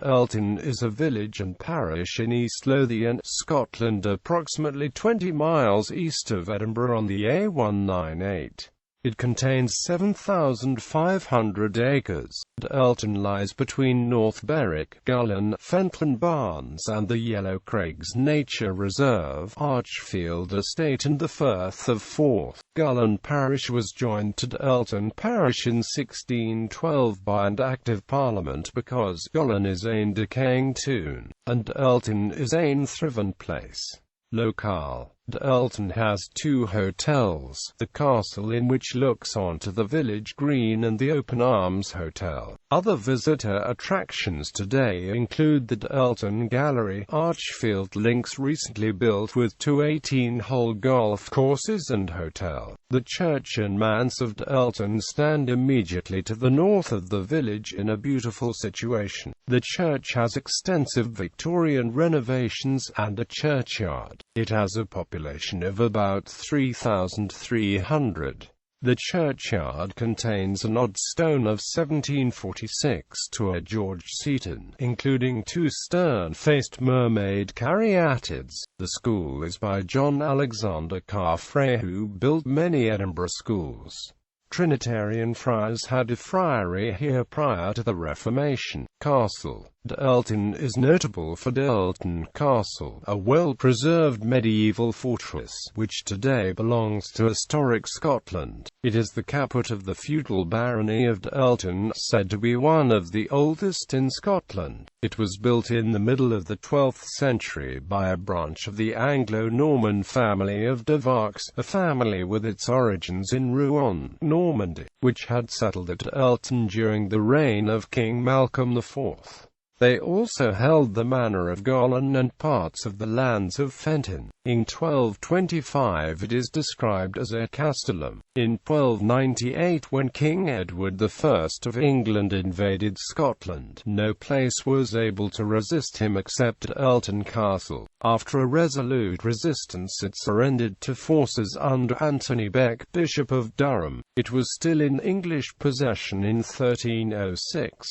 Dirleton is a village and parish in East Lothian, Scotland, approximately 20 miles east of Edinburgh on the A198. It contains 7,500 acres. Dirleton lies between North Berwick, Golyn, Fenton Barns and the Yellowcraigs Nature Reserve, Archerfield Estate and the Firth of Forth Gullane parish was joined to Dirleton parish in 1612 by an Act of Parliament because Golyn is a decaying toun, and Dirleton is a thriven place. Locale. Dirleton has two hotels, the Castle Inn which looks onto the village green and the Open Arms Hotel. Other visitor attractions today include the Dirleton Gallery, Archerfield Links recently built with two 18-hole golf courses and hotel. The church and manse of Dirleton stand immediately to the north of the village in a beautiful situation. The church has extensive Victorian renovations and a churchyard. It has a population of about 3,300. The churchyard contains an odd stone of 1746 to a George Seaton, including two stern-faced mermaid caryatids. The school is by John Alexander Carfrae, who built many Edinburgh schools. Trinitarian friars had a friary here prior to the Reformation. Castle. Dirleton is notable for Dirleton Castle, a well-preserved medieval fortress, which today belongs to historic Scotland. It is the caput of the feudal barony of Dirleton, said to be one of the oldest in Scotland. It was built in the middle of the 12th century by a branch of the Anglo-Norman family of de Vaux, a family with its origins in Rouen, Normandy, which had settled at Dirleton during the reign of King Malcolm IV. They also held the manor of Golyn and parts of the lands of Fenton. In 1225 it is described as a castellum. In 1298, when King Edward I of England invaded Scotland, no place was able to resist him except Dirleton Castle. After a resolute resistance it surrendered to forces under Anthony Beck, Bishop of Durham. It was still in English possession in 1306.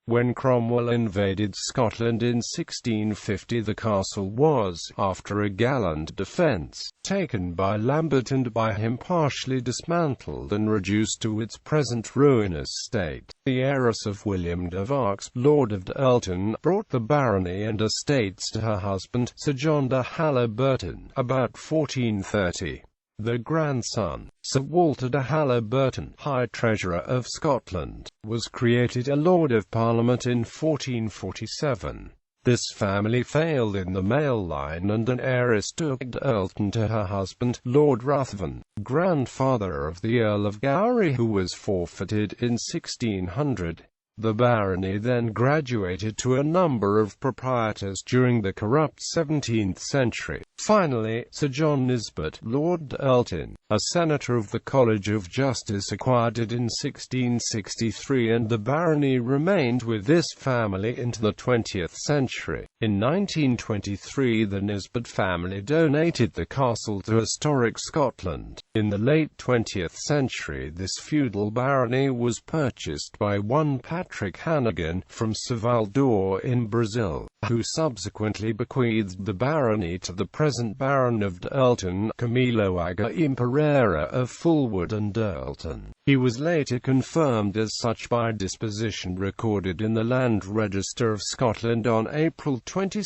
When Cromwell invaded Scotland in 1650, the castle was, after a gallant defence, taken by Lambert and by him partially dismantled and reduced to its present ruinous state. The heiress of William de Vaux, Lord of Dirleton, brought the barony and estates to her husband, Sir John de Halliburton, about 1430. The grandson, Sir Walter de Halliburton, High Treasurer of Scotland, was created a Lord of Parliament in 1447. This family failed in the male line and an heiress took Dirleton to her husband, Lord Ruthven, grandfather of the Earl of Gowrie, who was forfeited in 1600. The barony then graduated to a number of proprietors during the corrupt 17th century. Finally, Sir John Nisbet, Lord Dirleton, a senator of the College of Justice, acquired it in 1663 and the barony remained with this family into the 20th century. In 1923 the Nisbet family donated the castle to historic Scotland. In the late 20th century this feudal barony was purchased by one Patrick Hannigan, from Salvador in Brazil, who subsequently bequeathed the barony to the present Baron of Dirleton, Camilo Aga Imperera of Fulwood and Dirleton. He was later confirmed as such by disposition recorded in the Land Register of Scotland on April 22,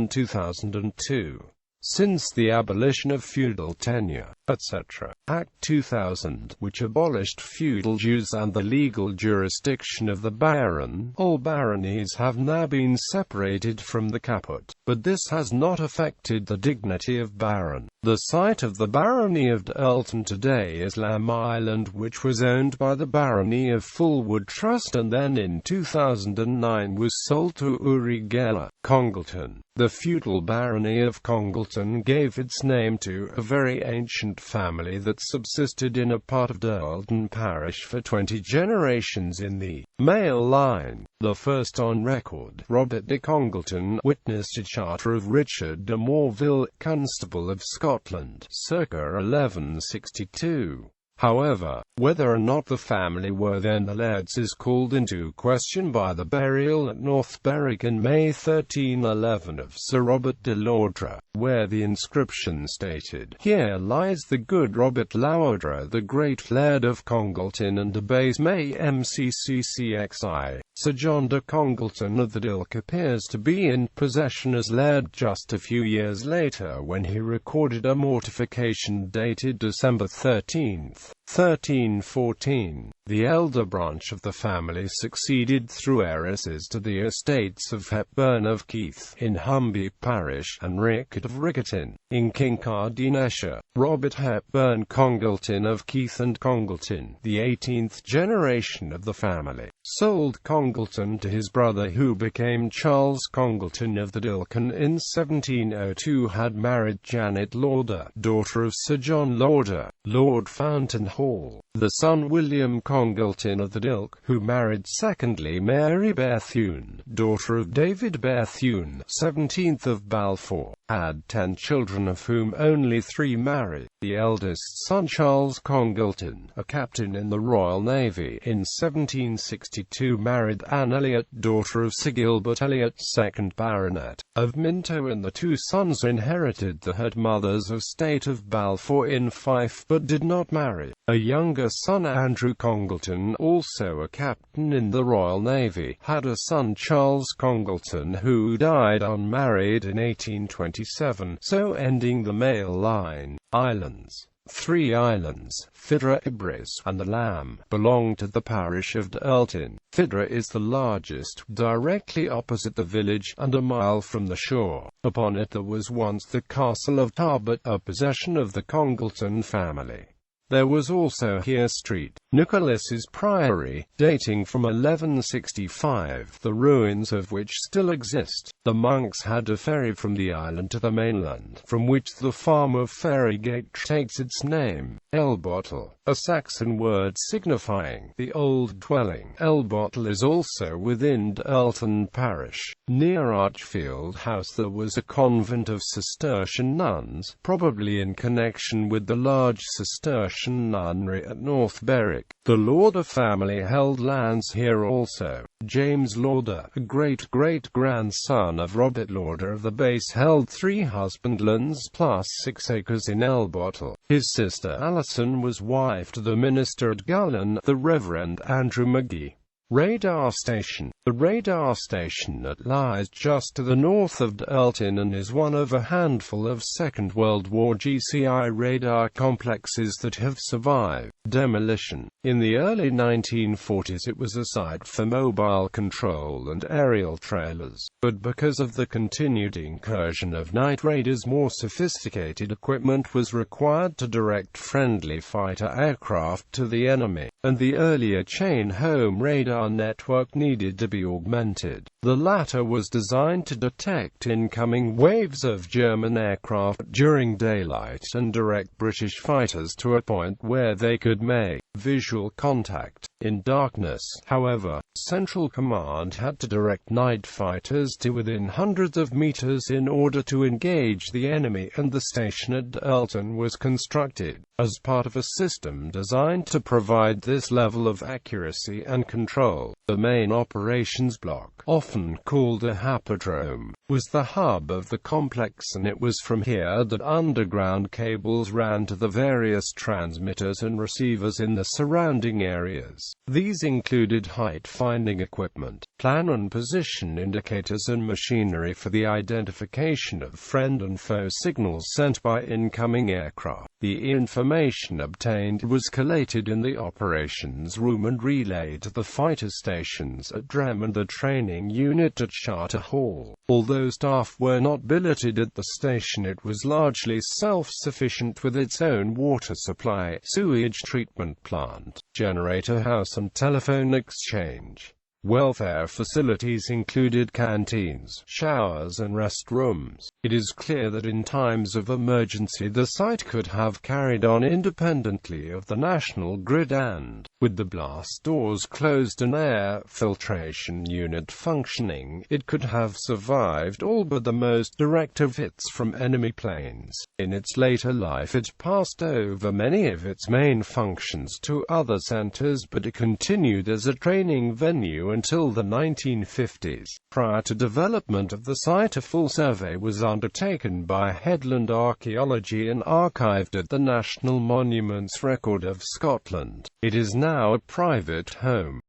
2002. Since the abolition of feudal tenure, etc., Act 2000, which abolished feudal dues and the legal jurisdiction of the baron, all baronies have now been separated from the caput, but this has not affected the dignity of baron. The site of the barony of Dirleton today is Lamb Island, which was owned by the barony of Fulwood Trust and then in 2009 was sold to Uri Geller. Congleton. The feudal barony of Congleton gave its name to a very ancient family that subsisted in a part of Dirleton parish for 20 generations in the male line. The first on record, Robert de Congleton, witnessed a charter of Richard de Morville, Constable of Scotland, circa 1162. However, whether or not the family were then the lairds is called into question by the burial at North Berwick in May 1311 of Sir Robert de Laudra, where the inscription stated, "Here lies the good Robert Laudra, the great Laird of Congleton and de Base May MCCCXI. Sir John de Congleton of the Dilk appears to be in possession as Laird just a few years later, when he recorded a mortification dated December 13th, 1314. The elder branch of the family succeeded through heiresses to the estates of Hepburn of Keith, in Humby parish, and Rickett of Rickerton, in Kincardineshire. Robert Hepburn Congleton of Keith and Congleton, the 18th generation of the family, sold Congleton to his brother, who became Charles Congleton of the Dilk, and in 1702 had married Janet Lauder, daughter of Sir John Lauder, Lord Fountainhall. The son William Congleton of the Dilk, who married secondly Mary Bethune, daughter of David Bethune, 17th of Balfour, had 10 children, of whom only 3 married. The eldest son, Charles Congleton, a captain in the Royal Navy, in 1762 married Anne Elliot, daughter of Sir Gilbert Elliot, 2nd Baronet, of Minto, and the 2 sons inherited the head mother's estate of Balfour in Fife, but did not marry. A younger son, Andrew Congleton, also a captain in the Royal Navy, had a son, Charles Congleton, who died unmarried in 1827, so ending the male line. Islands. 3 islands, Fidra, Ibris, and the Lamb, belong to the parish of Dirleton. Fidra is the largest, directly opposite the village, and a mile from the shore. Upon it there was once the castle of Tarbert, a possession of the Congleton family. There was also here Street, Nicholas's Priory, dating from 1165, the ruins of which still exist. The monks had a ferry from the island to the mainland, from which the farm of Ferrygate takes its name. Elbottle, a Saxon word signifying the old dwelling. Elbottle is also within Dirleton parish. Near Archerfield House there was a convent of Cistercian nuns, probably in connection with the large Cistercian nunnery at North Berwick. The Lauder family held lands here also. James Lauder, a great-great-grandson of Robert Lauder of the Base, held 3 husbandlands plus 6 acres in Elbottle. His sister Alison was wife to the minister at Golyn, the Reverend Andrew McGee. Radar Station. The radar station lies just to the north of Dirleton and is one of a handful of Second World War GCI radar complexes that have survived demolition. In the early 1940s it was a site for mobile control and aerial trailers, but because of the continued incursion of night raiders, more sophisticated equipment was required to direct friendly fighter aircraft to the enemy, and the earlier chain-home radar network needed to be augmented. The latter was designed to detect incoming waves of German aircraft during daylight and direct British fighters to a point where they could make visual contact. In darkness, however, Central Command had to direct night fighters to within hundreds of meters in order to engage the enemy, and the station at Dirleton was constructed as part of a system designed to provide this level of accuracy and control. The main operations block, often called a hippodrome, was the hub of the complex, and it was from here that underground cables ran to the various transmitters and receivers in the surrounding areas. These included height-finding equipment, plan and position indicators, and machinery for the identification of friend and foe signals sent by incoming aircraft. The information obtained was collated in the operations room and relayed to the fighter stations at Drem and the training unit at Charter Hall. Although staff were not billeted at the station, it was largely self-sufficient with its own water supply, sewage treatment plant, generator house and telephone exchange. Welfare facilities included canteens, showers and restrooms. It is clear that in times of emergency the site could have carried on independently of the national grid and, with the blast doors closed and air filtration unit functioning, it could have survived all but the most direct of hits from enemy planes. In its later life it passed over many of its main functions to other centres, but it continued as a training venue until the 1950s. Prior to development of the site, a full survey was undertaken by Headland Archaeology and archived at the National Monuments Record of Scotland. It is now a private home.